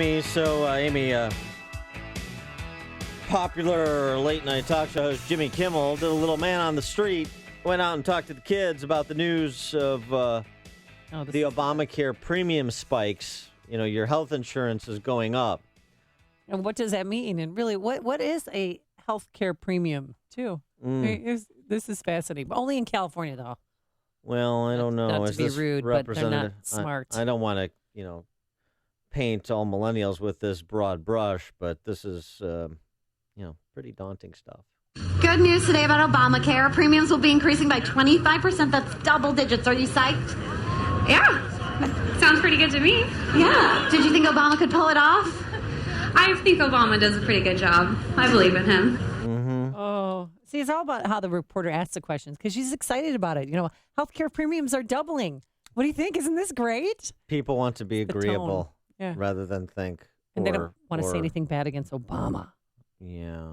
Amy. So, Amy, popular late-night talk show host Jimmy Kimmel did a little man on the street, went out and talked to the kids about the news of the Obamacare premium spikes. You know, your health insurance is going up. And what does that mean? And really, what is a health care premium, too? I mean, this is fascinating. But only in California, though. Well, I don't know. Not Is to be this rude, but they're not smart. I don't want to, paint all millennials with this broad brush, but this is, pretty daunting stuff. Good news today about Obamacare. Premiums will be increasing by 25%. That's double digits. Are you psyched? Yeah, sounds pretty good to me. Yeah. Did you think Obama could pull it off? I think Obama does a pretty good job. I believe in him. Mm-hmm. Oh, see, it's all about how the reporter asks the questions because she's excited about it. You know, healthcare premiums are doubling. What do you think? Isn't this great? People want to be agreeable rather than think. And they don't want to say anything bad against Obama. Yeah.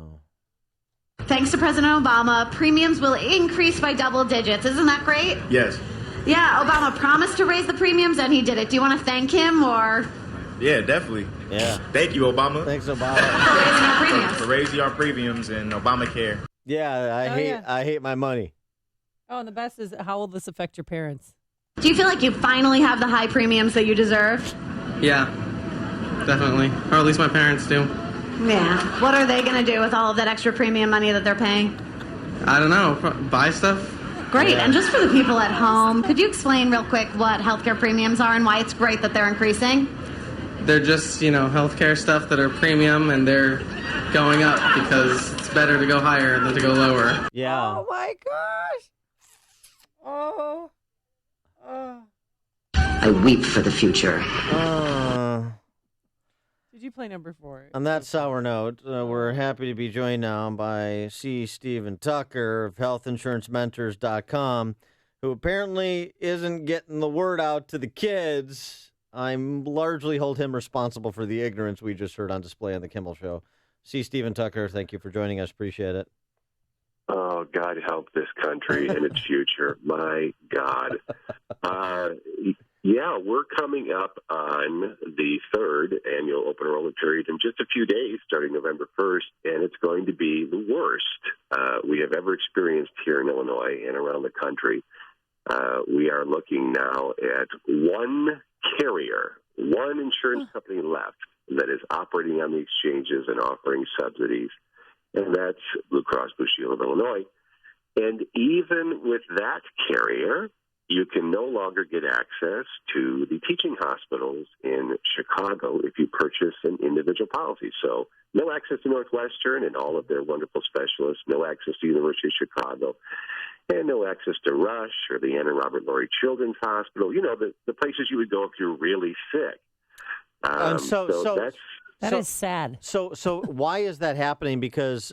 Thanks to President Obama, premiums will increase by double digits. Isn't that great? Yes. Yeah, Obama promised to raise the premiums, and he did it. Do you want to thank him, or? Yeah, definitely. Yeah. Thank you, Obama. Thanks, Obama. For raising our premiums. For raising our premiums and Obamacare. Yeah, I hate my money. Oh, and the best is, how will this affect your parents? Do you feel like you finally have the high premiums that you deserve? Yeah, definitely. Or at least my parents do. Yeah. What are they going to do with all of that extra premium money that they're paying? I don't know. Buy stuff? Great. And just for the people at home, could you explain real quick what healthcare premiums are and why it's great that they're increasing? They're just, healthcare stuff that are premium, and they're going up because it's better to go higher than to go lower. Yeah. Oh, my gosh. Oh. I weep for the future. Did you play number 4? On that sour note, we're happy to be joined now by C. Stephen Tucker of healthinsurancementors.com, who apparently isn't getting the word out to the kids. I largely hold him responsible for the ignorance we just heard on display on the Kimmel Show. C. Stephen Tucker, thank you for joining us. Appreciate it. Oh, God help this country and its future. My God. Yeah, we're coming up on the third annual open enrollment period in just a few days, starting November 1st, and it's going to be the worst we have ever experienced here in Illinois and around the country. We are looking now at one carrier, one insurance company left that is operating on the exchanges and offering subsidies, and that's Blue Cross Blue Shield of Illinois. And even with that carrier, you can no longer get access to the teaching hospitals in Chicago if you purchase an individual policy. So no access to Northwestern and all of their wonderful specialists, no access to University of Chicago, and no access to Rush or the Ann and Robert Laurie Children's Hospital, the places you would go if you're really sick. That is sad. So why is that happening? Because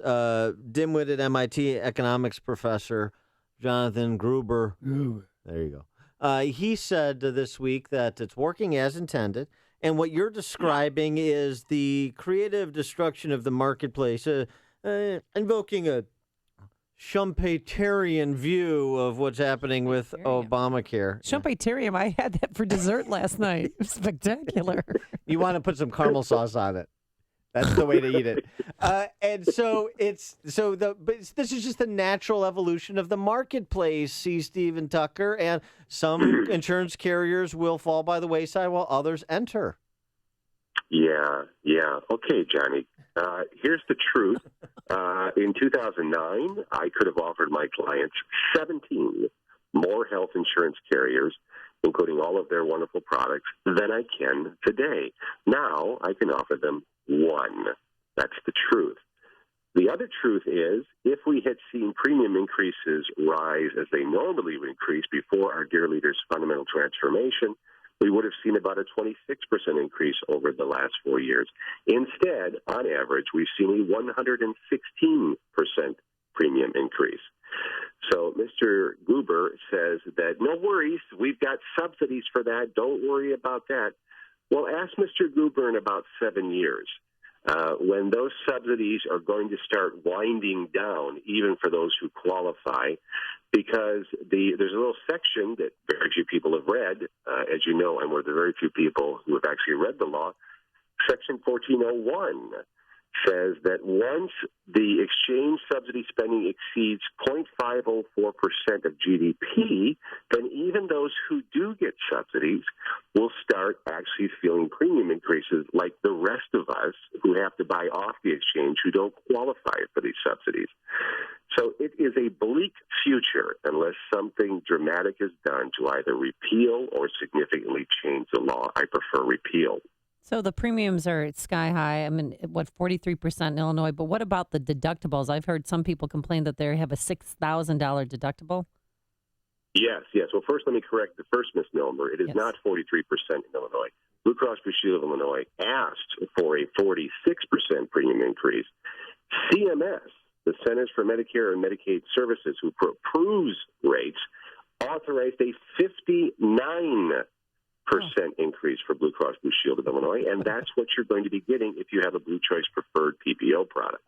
dim-witted MIT economics professor Jonathan Gruber, there you go, he said this week that it's working as intended, and what you're describing is the creative destruction of the marketplace, invoking a Schumpeterian view of what's happening with Obamacare. Schumpeterium, I had that for dessert last night. It was spectacular. You want to put some caramel sauce on it. That's the way to eat it. But this is just the natural evolution of the marketplace, C. Stephen Tucker, and some insurance carriers will fall by the wayside while others enter. Yeah. Okay, Johnny. Here's the truth. In 2009, I could have offered my clients 17 more health insurance carriers, including all of their wonderful products, than I can today. Now I can offer them one. That's the truth. The other truth is, if we had seen premium increases rise as they normally would increase before our dear leader's fundamental transformation, we would have seen about a 26% increase over the last 4 years. Instead, on average, we've seen a 116% premium increase. So Mr. Gruber says that no worries, we've got subsidies for that. Don't worry about that. Well, ask Mr. Gruber in about 7 years when those subsidies are going to start winding down, even for those who qualify, because there's a little section that very few people have read. As you know, I'm one of the very few people who have actually read the law. Section 1401 says that once the exchange subsidy spending exceeds 0.504% of GDP, then even those who do get subsidies will start actually feeling premium increases like the rest of us who have to buy off the exchange who don't qualify for these subsidies. So it is a bleak future unless something dramatic is done to either repeal or significantly change the law. I prefer repeal. So the premiums are sky high. I mean, 43% in Illinois. But what about the deductibles? I've heard some people complain that they have a $6,000 deductible. Yes. Well, first, let me correct the first misnomer. It is not 43% in Illinois. Blue Cross Blue Shield of Illinois asked for a 46% premium increase. CMS, the Centers for Medicare and Medicaid Services, who approves rates, authorized a 59% increase for Blue Cross Blue Shield of Illinois, and that's what you're going to be getting if you have a Blue Choice Preferred PPO product.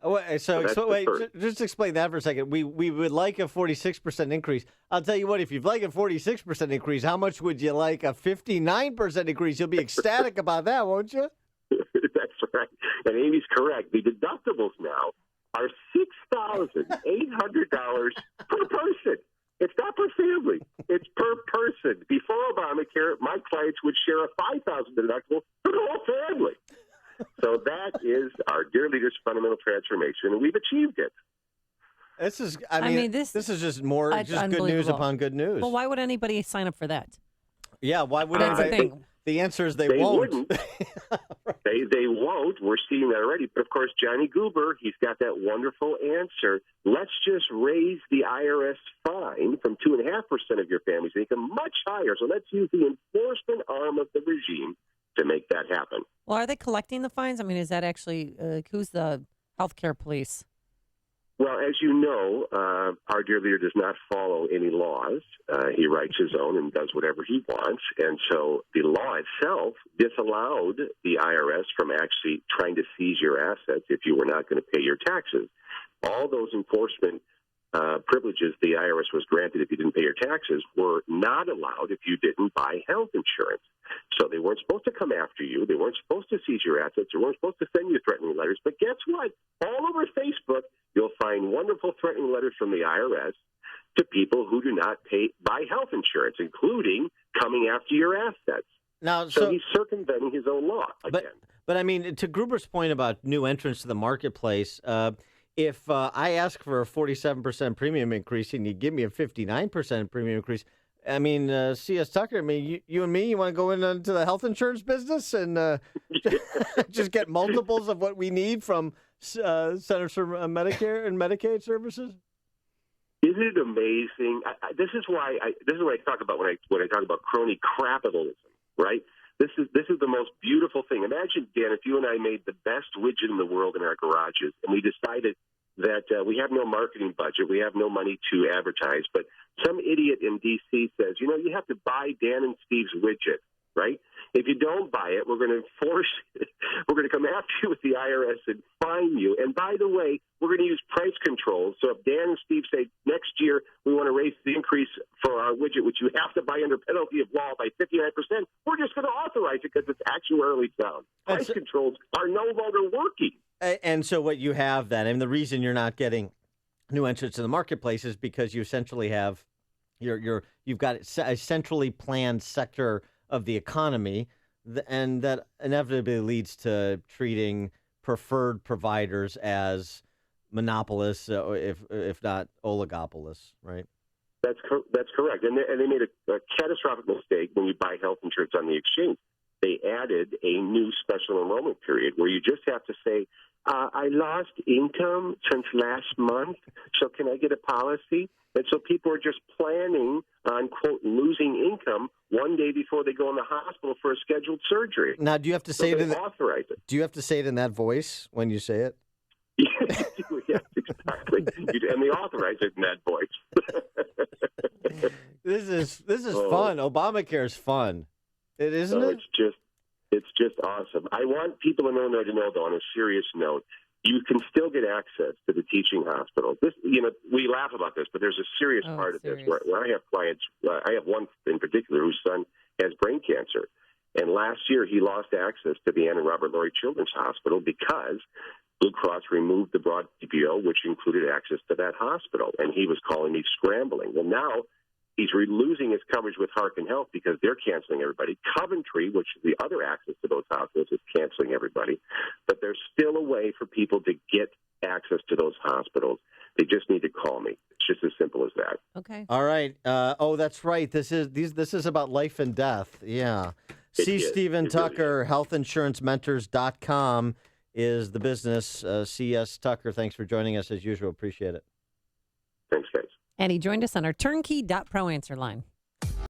Just explain that for a second. We would like a 46% increase. I'll tell you what, if you'd like a 46% increase, how much would you like a 59% increase? You'll be ecstatic about that, won't you? That's right. And Amy's correct. The deductibles now are $6,800 per person. It's not per family. It's per person. Before Obamacare, my clients would share a $5,000 deductible for the whole family. So that is our dear leader's fundamental transformation, and we've achieved it. This is, this is just more, just good news upon good news. Well, why would anybody sign up for that? Yeah, why would That's anybody? the thing. The answer is they won't. Wouldn't. They won't. We're seeing that already. But, of course, Johnny Goober, he's got that wonderful answer. Let's just raise the IRS fine from 2.5% of your family's income much higher. So let's use the enforcement arm of the regime to make that happen. Well, are they collecting the fines? I mean, is that actually, who's the healthcare police? Well, as you know, our dear leader does not follow any laws. He writes his own and does whatever he wants. And so the law itself disallowed the IRS from actually trying to seize your assets if you were not going to pay your taxes. All those enforcement privileges the IRS was granted if you didn't pay your taxes were not allowed if you didn't buy health insurance. So they weren't supposed to come after you. They weren't supposed to seize your assets. They weren't supposed to send you threatening letters. But guess what? All over Facebook, you'll find wonderful threatening letters from the IRS to people who do not buy health insurance, including coming after your assets. Now, so he's circumventing his own law again. But I mean, to Gruber's point about new entrants to the marketplace, if I ask for a 47% premium increase and you give me a 59% premium increase, I mean, C.S. Tucker, I mean, you and me, you want to go into the health insurance business and just get multiples of what we need from Centers for Medicare and Medicaid services? Isn't it amazing? This is what I talk about when I talk about crony capitalism, right? This is the most beautiful thing. Imagine, Dan, if you and I made the best widget in the world in our garages, and we decided that we have no marketing budget, we have no money to advertise, but some idiot in D.C. says, you have to buy Dan and Steve's widget, right? If you don't buy it, we're going to enforce it. We're going to come after you with the IRS and fine you. And by the way, we're going to use price controls. So if Dan and Steve say next year we want to raise the increase for our widget, which you have to buy under penalty of law by 59%, we're just going to authorize it because it's actuarially sound. Price controls are no longer working. And so what you have then, and the reason you're not getting new entrants in the marketplace is because you essentially have you've got a centrally planned sector of the economy, and that inevitably leads to treating preferred providers as monopolists, if not oligopolists, right? That's correct. And they made a catastrophic mistake when you buy health insurance on the exchange. They added a new special enrollment period where you just have to say, I lost income since last month, so can I get a policy? And so people are just planning on, quote, losing income one day before they go in the hospital for a scheduled surgery. Now, do you have to say authorize it? Do you have to say it in that voice when you say it? Yes, exactly. And they authorize it in that voice. This is fun. Obamacare is fun. Isn't it? It's just awesome. I want people in Illinois to know, though, on a serious note, you can still get access to the teaching hospital. This, we laugh about this, but there's a serious part of this where I have clients. I have one in particular whose son has brain cancer, And last year, he lost access to the Ann and Robert Laurie Children's Hospital because Blue Cross removed the broad PPO, which included access to that hospital. And he was calling me scrambling. Well, now he's losing his coverage with Harkin Health because they're canceling everybody. Coventry, which is the other access to those hospitals, is canceling everybody. But there's still a way for people to get access to those hospitals. They just need to call me. It's just as simple as that. Okay. All right. That's right. This is about life and death. Yeah. See Stephen Tucker, healthinsurancementors.com is the business. C.S. Tucker, thanks for joining us as usual. Appreciate it. Thanks, guys. And he joined us on our turnkey.pro answer line.